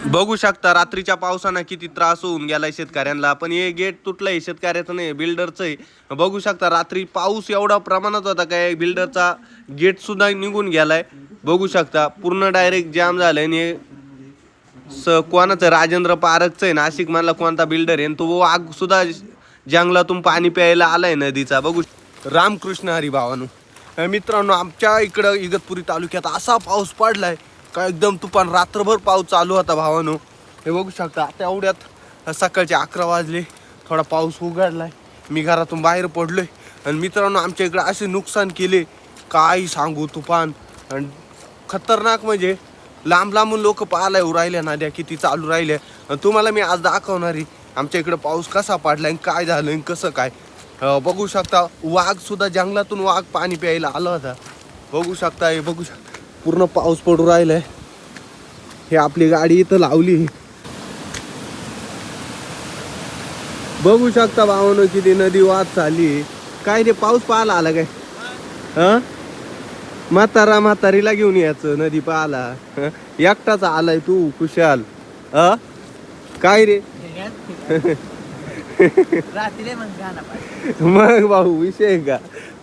बघू शकता रात्रीच्या पावसानं किती त्रास होऊन गेलाय शेतकऱ्यांना. पण हे गेट तुटलंय शेतकऱ्याचं नाही, बिल्डरचं आहे. बघू शकता रात्री पाऊस एवढा प्रमाणात होता काय बिल्डरचा गेट सुद्धा निघून गेलाय. बघू शकता पूर्ण डायरेक्ट जाम झालंय. आणि कोणाचं राजेंद्र पारखचं आहे नाशिक मधला कोणता बिल्डर आहे, तो आग सुद्धा जंगलातून पाणी प्यायला आलाय नदीचा. बघू रामकृष्ण हरी भावानो. मित्रांनो, आमच्या इकडं इगतपुरी तालुक्यात असा पाऊस पडलाय का एकदम तुफान. रात्रभर पाऊस चालू होता भावानो. हे बघू शकता आता एवढ्यात सकाळचे 11 वाजले, थोडा पाऊस उघडलाय. मी घरातून बाहेर पडलोय. आणि मित्रांनो, आमच्या इकडं असे नुकसान केले काय सांगू. तुफान आणि खतरनाक, म्हणजे लांब लांबून लोक पाहायला येऊ राहिल्या, नद्या किती चालू राहिल्या. आणि तुम्हाला मी आज दाखवणार आहे आमच्या इकडं पाऊस कसा पडलाय, काय झालं, कसं काय. बघू शकता वाघ सुद्धा जंगलातून वाघ पाणी प्यायला आला होता. बघू शकता, हे बघू शकता पूर्ण पाऊस पडू राहिलाय. हे आपली गाडी इथं लावली. बघू शकता भावानो किती नदी वाहत चालली. काय रे पाऊस पाहायला आला काय? हा, म्हातारीला घेऊन यायचं नदी पाहायला. एकटाच आलाय तू खुशाल. काय रे मग भाऊ विषय का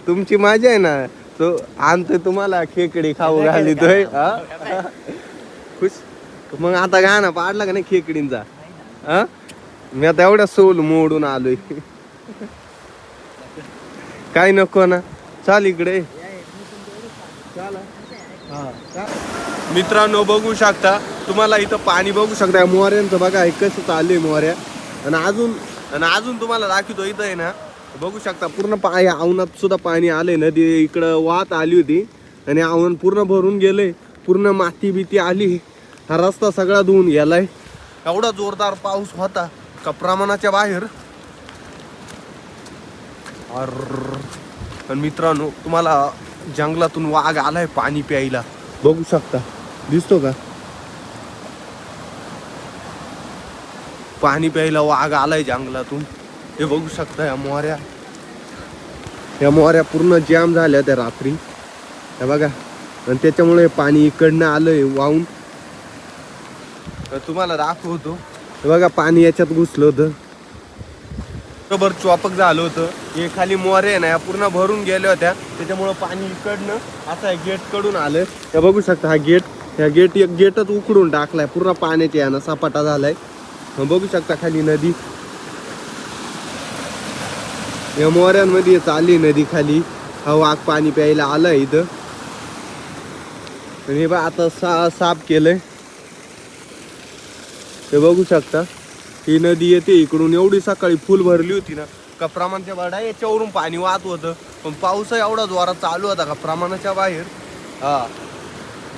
तुमची मजा आहे ना. तो आणतोय तुम्हाला खेकडी खाऊ घालितोय. खुश. मग आता गाणं पाडला का नाही खेकडींचा? मी आता एवढ्या सोल मोडून आलोय. काय नको ना, चाल इकडे. मित्रांनो बघू शकता, तुम्हाला इथं पाणी बघू शकता मोऱ्यांचं. बघा कसं चाललंय मोऱ्या. आणि अजून तुम्हाला दाखवतो इथं आहे ना, बघू शकता पूर्ण आवनात सुद्धा पाणी आलंय. नदी इकडं वाहत आली होती आणि आवण पूर्ण भरून गेलंय. पूर्ण माती बिती आली. हा रस्ता सगळा धुवून गेलाय. एवढा जोरदार पाऊस होता का प्रमाणाच्या बाहेर. आणि मित्रांनो, तुम्हाला जंगलातून वाघ आलाय पाणी प्यायला. बघू शकता, दिसतो का? पाणी प्यायला वाघ आलाय जंगलातून. हे बघू शकता या मोऱ्या पूर्ण जाम झाल्या त्या रात्री. हे बघा, आणि त्याच्यामुळे पाणी इकडनं आलंय वाहून. तुम्हाला दाखवतो. हे बघा पाणी याच्यात घुसलं होतं, बरोबर चॉपक झालं होतं. हे खाली मोरे आहे ना, या पूर्ण भरून गेल्या होत्या. त्याच्यामुळं पाणी इकडनं आता गेट कडून आलं. हे बघू शकता हा गेट, ह्या गेटच उकडून टाकलाय. पूर्ण पाण्याच्या यानं सपाटा झालाय. बघू शकता खाली नदी. या मोऱ्यांमध्ये चालली नदी खाली. हा वाघ पाणी प्यायला आलाय इथं. आणि हे बघा आता साफ केलंय. हे बघू शकता ही नदी येते इकडून. एवढी सकाळी फुल भरली होती ना का प्रमाणाच्या बाहेर. याच्यावरून पाणी वाहत होतं. पण पाऊस एवढा जोरात चालू होता का प्रमाणाच्या बाहेर.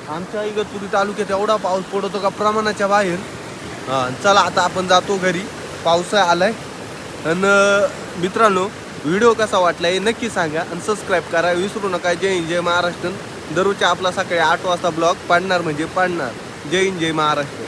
आमच्या इगतपुरी तालुक्यात एवढा पाऊस पडतो का प्रमाणाच्या बाहेर. चला आता आपण जातो घरी. पाऊस आलाय. आणि मित्रांनो, व्हिडिओ कसा वाटला हे नक्की सांगा. आणि सबस्क्राईब करा विसरू नका. जय हिंद जय महाराष्ट्र. दररोजच्या आपला सकाळी 8 वाजता ब्लॉग पडणार म्हणजे पडणार. जय हिंद जय महाराष्ट्र.